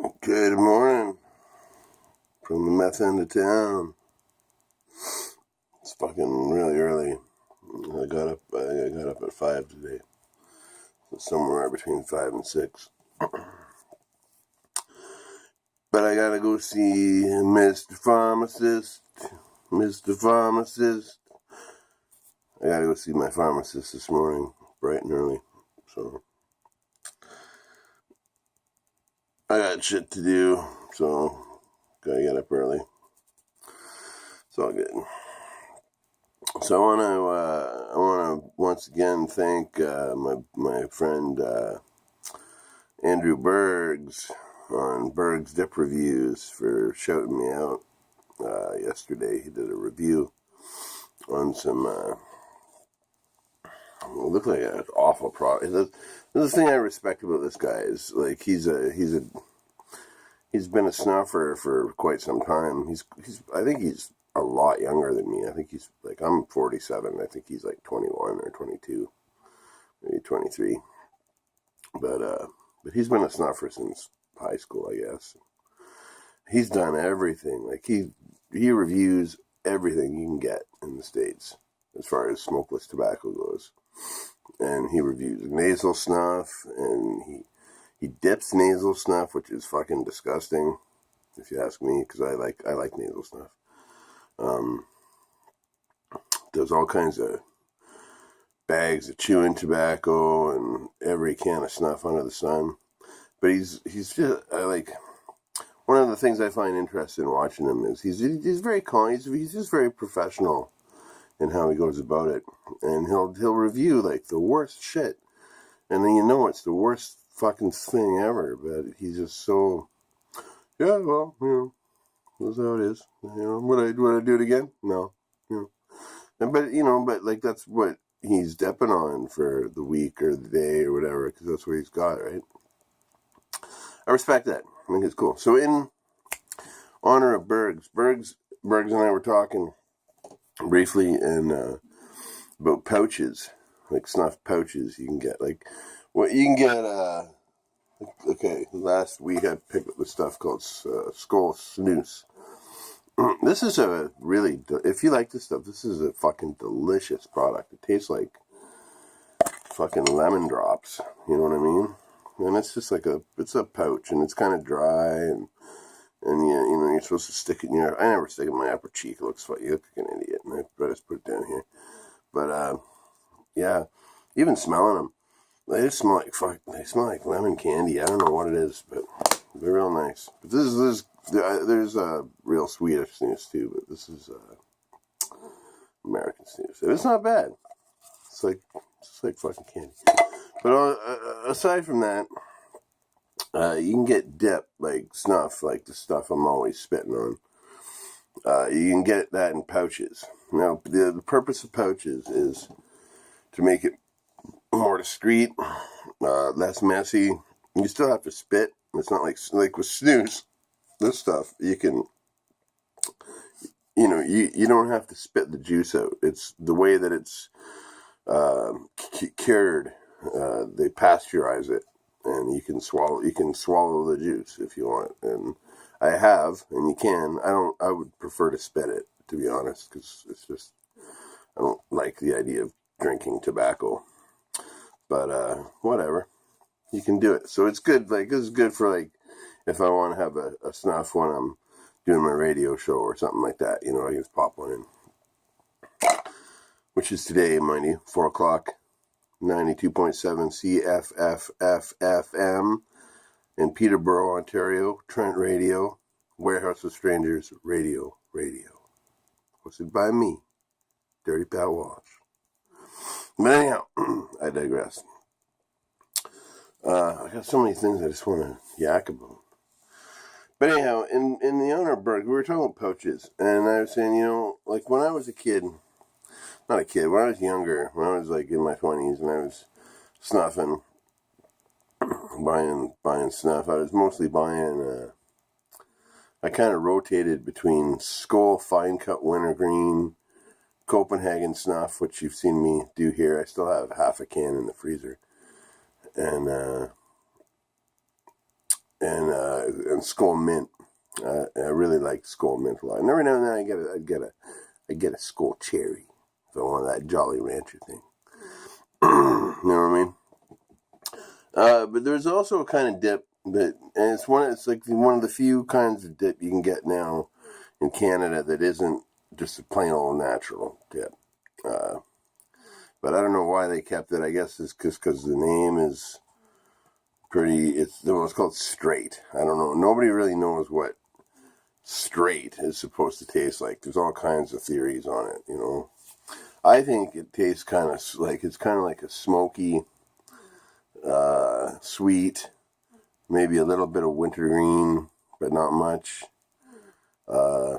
Good morning from the meth end of town. It's fucking really early. I got up at 5 today. So somewhere between 5 and 6. But I gotta go see Mr. Pharmacist. Mr. Pharmacist. I gotta go see my pharmacist this morning, bright and early. So I got shit to do, so gotta get up early. It's all good. So I wanna once again thank my friend Andrew Bergs on Bergs Dip Reviews for shouting me out yesterday. He did a review on some it looked like an awful product. The thing I respect about this guy is like he's been a snuffer for quite some time. I think he's a lot younger than me. I think he's like, I'm 47. I think he's like 21 or 22, maybe 23. But he's been a snuffer since high school, I guess. He's done everything. Like he reviews everything you can get in the States as far as smokeless tobacco goes. And he reviews nasal snuff, and he dips nasal snuff, which is fucking disgusting, if you ask me, because I like nasal snuff. Does all kinds of bags of chewing tobacco and every can of snuff under the sun. But he's just one of the things I find interesting in watching him is he's very calm. He's just very professional in how he goes about it, and he'll review like the worst shit, and then it's the worst fucking thing ever. But he's just so well, that's how it is. Would I do it again? No, but like that's what he's dipping on for the week or the day or whatever, because that's what he's got, right? I respect that. I think it's cool. So in honor of Bergs and I were talking briefly about pouches, like snuff pouches you can get. Like what you can get, okay, last week I picked up the stuff called Skull Snooze. This is if you like this stuff, this is a fucking delicious product. It tastes like fucking lemon drops, you know what I mean? And it's just like it's a pouch, and it's kind of dry, and you're supposed to stick it in I never stick it in my upper cheek. It looks funny. You look like an idiot, and I just put it down here. But, yeah, even smelling them, they just smell like they smell like lemon candy. I don't know what it is, but they're real nice. But there's a real Swedish snooze too, but this is American snooze. And it's not bad. It's like fucking candy. But aside from that, you can get dip, like snuff, like the stuff I'm always spitting on. You can get that in pouches. Now, the purpose of pouches is to make it more discreet, less messy. You still have to spit. It's not like with snooze, this stuff, you can, you don't have to spit the juice out. It's the way that it's cured. They pasteurize it, and you can swallow the juice if you want. And I have, and you can. I would prefer to spit it, to be honest, because it's just, I don't like the idea of drinking tobacco. But whatever, you can do it. So it's good. Like, this is good for like if I want to have a snuff when I'm doing my radio show or something like that. I can just pop one in. Which is today, mind you, 4 o'clock, 92.7 CFFFM in Peterborough, Ontario, Trent Radio, Warehouse of Strangers, Radio. Hosted by me, Dirty Pat Walsh. But anyhow, I digress. I got so many things I just want to yak about. But anyhow, in the honor of Berg, we were talking about pouches, and I was saying, like when I was a kid, not a kid, when I was younger, when I was like in my 20s and I was snuffing, buying snuff, I was mostly buying, I kind of rotated between Skoal Fine Cut Wintergreen, Copenhagen Snuff, which you've seen me do here. I still have half a can in the freezer. And and Skull Mint. I really like Skull Mint a lot. And every now and then I get a Skull Cherry if I want that Jolly Rancher thing. You know what I mean? But there's also a kind of dip that, and it's like one of the few kinds of dip you can get now in Canada that isn't just a plain old natural dip. But I don't know why they kept it. I guess it's because the name is pretty. It's called straight. I don't know. Nobody really knows what straight is supposed to taste like. There's all kinds of theories on it. You know, I think it tastes kind of like a smoky, sweet, maybe a little bit of wintergreen, but not much. I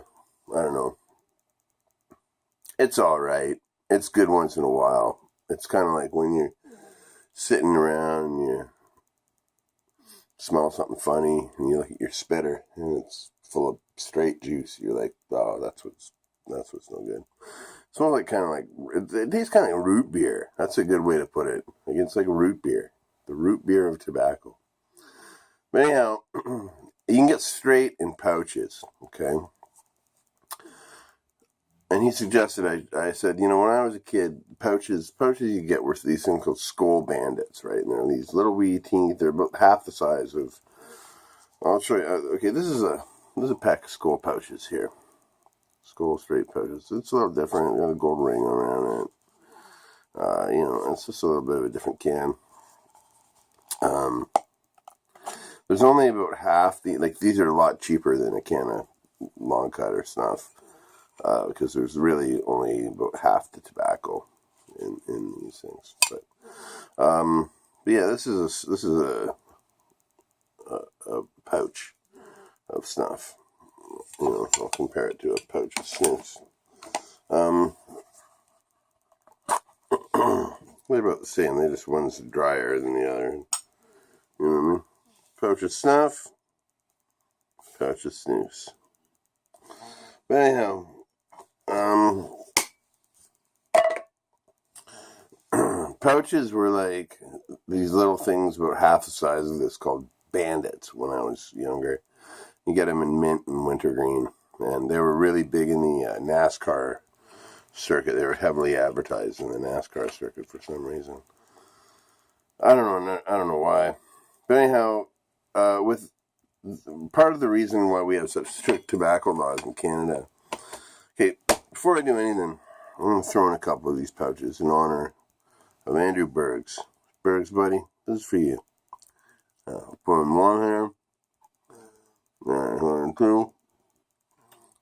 don't know. It's all right. It's good once in a while. It's kind of like when you're sitting around and you smell something funny and you look at your spitter and it's full of straight juice. You're like, oh, that's what's no good. It smells like it tastes kind of like root beer. That's a good way to put it. Like it's like a root beer, the root beer of tobacco. But anyhow, you can get straight in pouches, okay? And he suggested, I said, when I was a kid, pouches you get were these things called Skull Bandits, right? And they're these little wee teeth. They're about half the size of. I'll show you. Okay, this is a pack of Skull pouches here. Skull straight pouches. It's a little different. It's got a gold ring around it. It's just a little bit of a different can. There's only about half these are a lot cheaper than a can of long cut or snuff. Because there's really only about half the tobacco in these things. But yeah, this is a pouch of snuff. I'll compare it to a pouch of snus. They're about the same. They just one's drier than the other. You know what I mean? Pouch of snuff, pouch of snus. But anyhow. Pouches were like these little things about half the size of this called Bandits when I was younger. You get them in mint and wintergreen, and they were really big in the NASCAR circuit. They were heavily advertised in the NASCAR circuit for some reason. I don't know why. But anyhow, with part of the reason why we have such strict tobacco laws in Canada. Okay, before I do anything, I'm going to throw in a couple of these pouches in honor of Andrew Bergs. Bergs, buddy, this is for you. Put in one here. And two.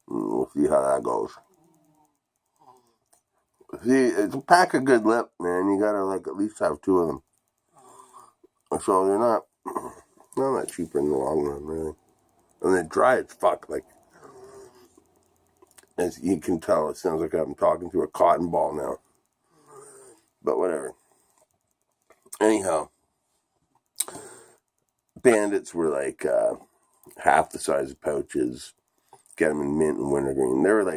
And we'll see how that goes. See, it's a pack of good lip, man. You gotta at least have two of them. So they're not that cheaper in the long run, really. And they're dry as fuck. As you can tell, it sounds like I'm talking to a cotton ball now. But whatever. Anyhow, Bandits were like half the size of pouches. Get them in mint and wintergreen. They were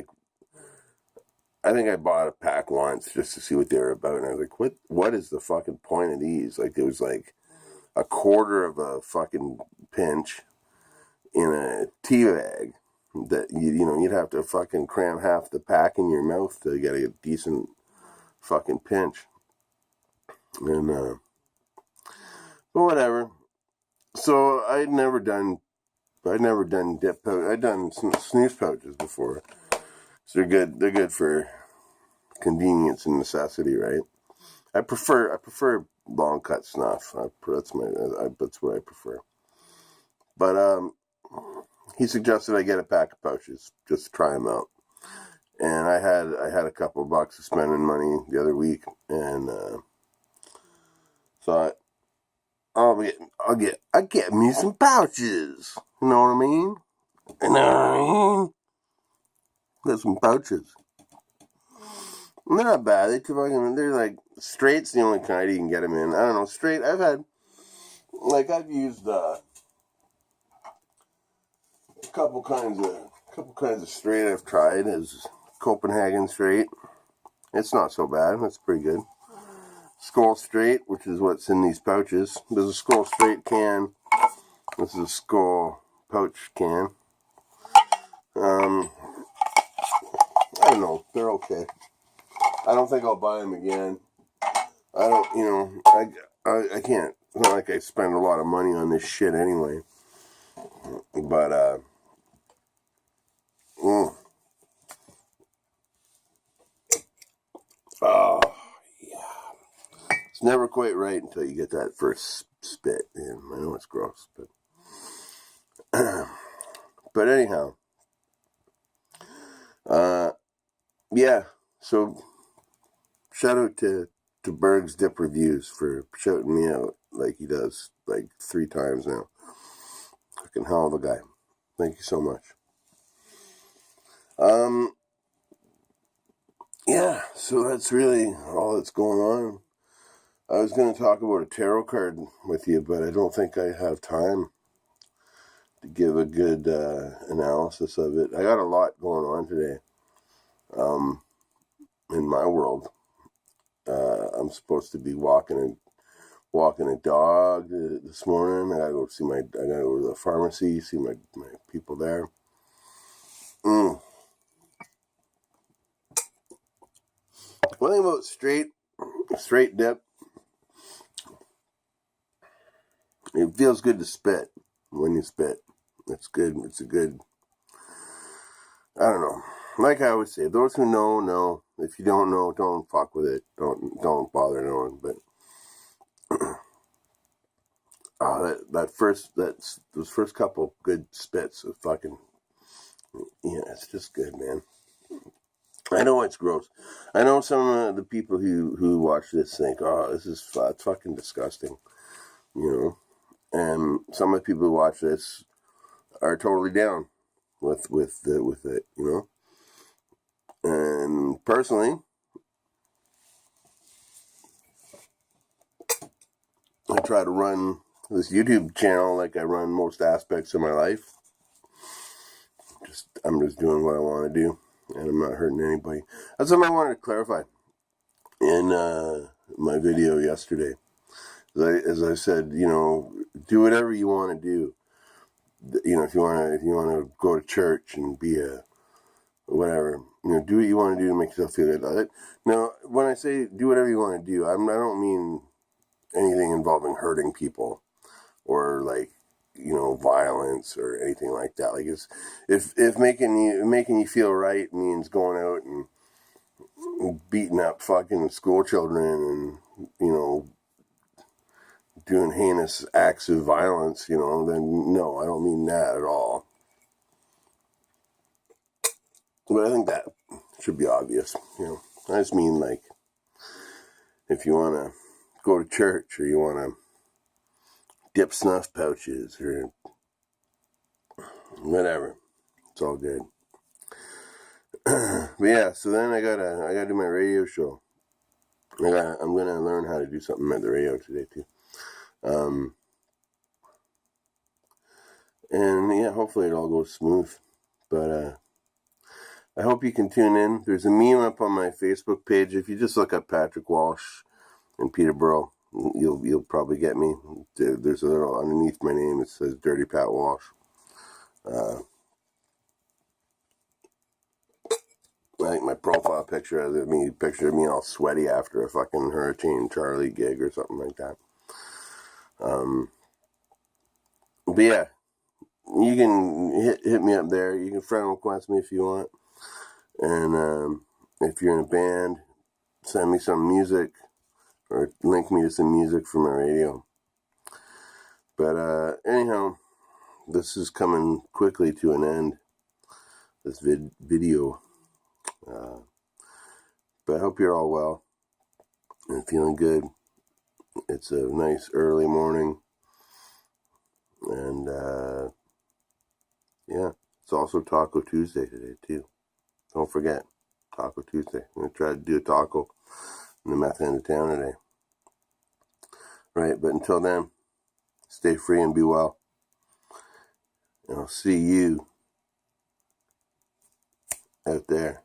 I think I bought a pack once just to see what they were about. And I was like, what is the fucking point of these? It was like a quarter of a fucking pinch in a tea bag. That you'd have to fucking cram half the pack in your mouth to get a decent fucking pinch. And but whatever. So I'd never done dip pouch. I'd done snooze pouches before. So they're good. They're good for convenience and necessity, right? I prefer long cut snuff. That's what I prefer. But he suggested I get a pack of pouches just to try them out. And I had a couple of bucks of spending money the other week, and thought I'll get me some pouches. You know what I mean? Got some pouches. They're not bad. They're like straight's the only kind you can get them in. I don't know, straight. I've used a couple kinds of straight I've tried as Copenhagen straight. It's not so bad. That's pretty good. Skull straight, which is what's in these pouches. There's a Skull straight can This is a Skull pouch can. I don't know. They're okay. I don't think I'll buy them again. I don't, I can't. It's not like I spend a lot of money on this shit anyway. But, oh, yeah. It's never quite right until you get that first spit in. I know it's gross, but but anyhow, yeah. So shout out to Bergs Dip Reviews for shouting me out like he does like 3 times now. Fucking hell of a guy. Thank you so much. Yeah. So that's really all that's going on. I was going to talk about a tarot card with you, but I don't think I have time to give a good analysis of it. I got a lot going on today in my world. I'm supposed to be walking a dog this morning. I gotta go to the pharmacy, see my people there. One thing about straight dip, it feels good to spit when you spit. It's good. It's a good, I don't know. Like I alwa't say, those who know. If you don't know, don't fuck with it. Don't bother knowing. But those first couple good spits of fucking, yeah, it's just good, man. I know it's gross. I know some of the people who watch this think, oh, this is fucking disgusting, And some of the people who watch this are totally down with it, And personally, I try to run this YouTube channel like I run most aspects of my life. I'm just doing what I want to do, and I'm not hurting anybody. That's something I wanted to clarify in my video yesterday. As I said, do whatever you want to do. If you want to go to church and be a whatever, do what you want to do to make yourself feel good. Now, when I say do whatever you want to do, I don't mean anything involving hurting people or violence or anything like that. Like if making you feel right means going out and beating up fucking school children and doing heinous acts of violence, then no, I don't mean that at all. But I think that should be obvious, I just mean if you want to go to church or you want to dip snuff pouches or whatever, it's all good. But yeah, so then I gotta do my radio show. I'm gonna learn how to do something at the radio today too. And yeah, hopefully it all goes smooth. But I hope you can tune in. There's a meme up on my Facebook page. If you just look up Patrick Walsh in Peterborough, you'll probably get me. There's a little underneath my name. It says Dirty Pat Walsh. I think my profile picture has a picture of me all sweaty after a fucking Hurricane Charlie gig or something like that. But yeah, you can hit me up there. You can friend request me if you want. And if you're in a band, send me some music or link me to some music from my radio. But anyhow, this is coming quickly to an end, this video. But I hope you're all well and feeling good. It's a nice early morning. And yeah, it's also Taco Tuesday today too. Don't forget, Taco Tuesday. I'm going to try to do a taco in the meth end of town today. Right, but until then, stay free and be well. And I'll see you out there.